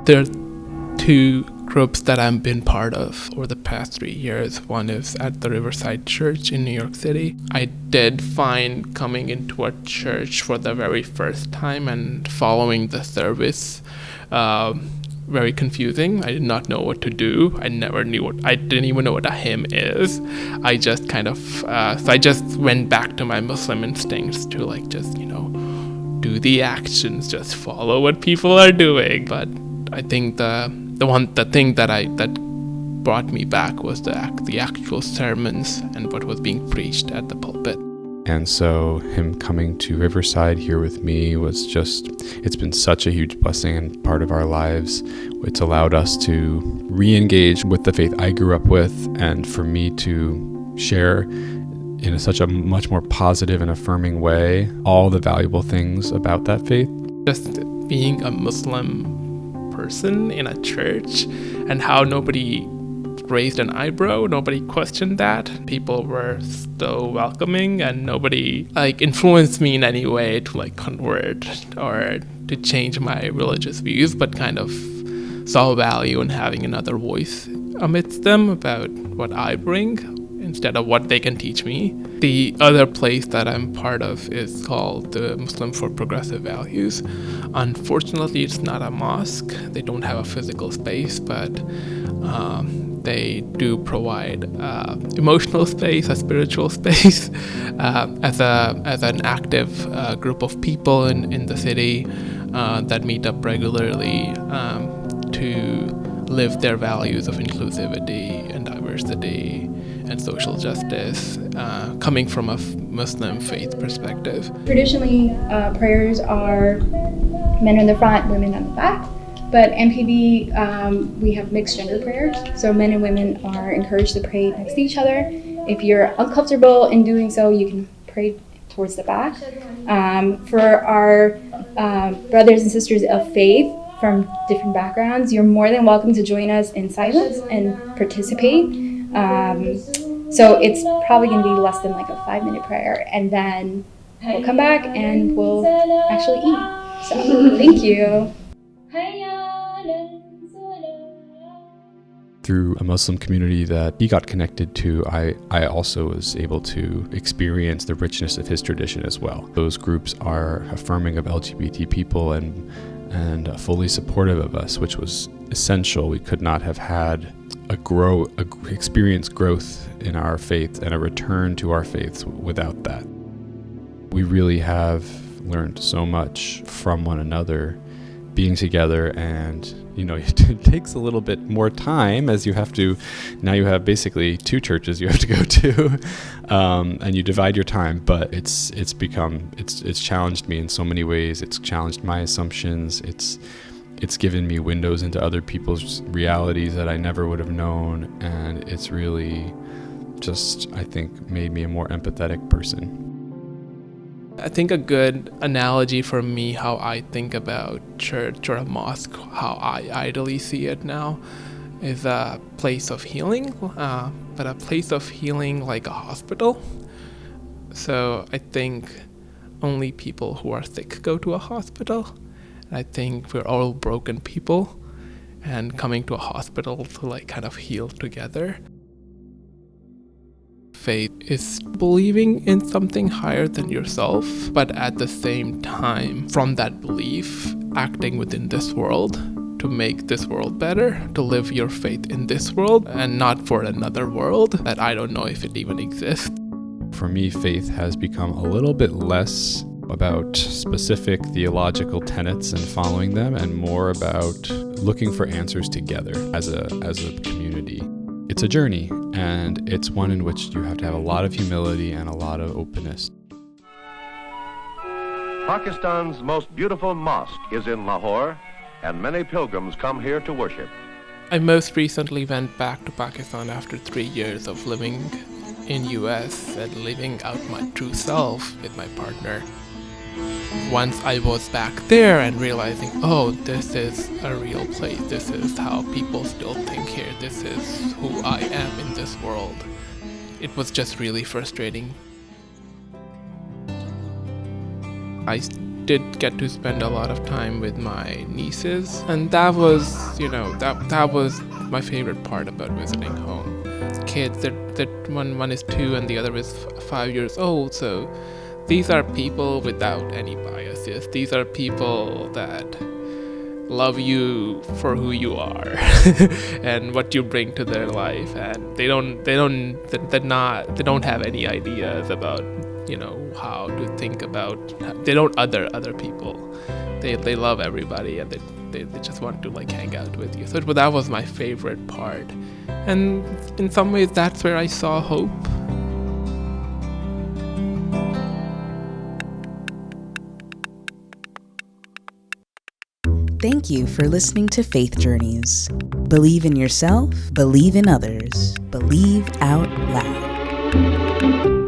There are two groups that I've been part of over the past 3 years. One is at the Riverside Church in New York City. I did find coming into a church for the very first time and following the service very confusing. I did not know what to do. I didn't even know what a hymn is. I just I just went back to my Muslim instincts to do the actions, just follow what people are doing. But I think the thing that brought me back was the actual sermons and what was being preached at the pulpit. And so him coming to Riverside here with me it's been such a huge blessing and part of our lives. It's allowed us to re-engage with the faith I grew up with, and for me to share in such a much more positive and affirming way all the valuable things about that faith. Just being a Muslim person in a church and how nobody raised an eyebrow, nobody questioned that. People were so welcoming and nobody influenced me in any way to convert or to change my religious views, but kind of saw value in having another voice amidst them about what I bring instead of what they can teach me. The other place that I'm part of is called the Muslim for Progressive Values. Unfortunately, it's not a mosque. They don't have a physical space, but they do provide emotional space, a spiritual space, as an active group of people in the city that meet up regularly to live their values of inclusivity and diversity and social justice, coming from a Muslim faith perspective. Traditionally, prayers are men in the front, women on the back. But MPV, we have mixed gender prayers, so men and women are encouraged to pray next to each other. If you're uncomfortable in doing so, you can pray towards the back. For our brothers and sisters of faith from different backgrounds, you're more than welcome to join us in silence and participate. So it's probably going to be less than a 5-minute prayer, and then we'll come back and we'll actually eat. So thank you. Through a Muslim community that he got connected to, I also was able to experience the richness of his tradition as well. Those groups are affirming of LGBT people and fully supportive of us, which was essential. We could not have had experienced growth in our faith and a return to our faiths without that. We really have learned so much from one another being together, and it takes a little bit more time as you have basically 2 churches you have to go to, and you divide your time, but it's challenged me in so many ways. It's challenged my assumptions. It's given me windows into other people's realities that I never would have known, and it's really just, I think, made me a more empathetic person. I think a good analogy for me, how I think about church or a mosque, how I idly see it now, is a place of healing, but a place of healing like a hospital. So I think only people who are sick go to a hospital. I think we're all broken people, and coming to a hospital to kind of heal together. Faith is believing in something higher than yourself, but at the same time, from that belief, acting within this world to make this world better, to live your faith in this world and not for another world that I don't know if it even exists. For me, faith has become a little bit less about specific theological tenets and following them, and more about looking for answers together as a community. It's a journey, and it's one in which you have to have a lot of humility and a lot of openness. Pakistan's most beautiful mosque is in Lahore, and many pilgrims come here to worship. I most recently went back to Pakistan after 3 years of living in US and living out my true self with my partner. Once I was back there and realizing, this is a real place, this is how people still think here, this is who I am in this world, it was just really frustrating. I did get to spend a lot of time with my nieces, and that was, that was my favorite part about visiting home. Kids, that one is 2 and the other is 5 years old, so these are people without any biases. These are people that love you for who you are and what you bring to their life, and they don't have any ideas about how to think about. They don't other people. They love everybody, and they just want to hang out with you. So that was my favorite part, and in some ways that's where I saw hope. Thank you for listening to Faith Journeys. Believe in yourself, believe in others, believe out loud.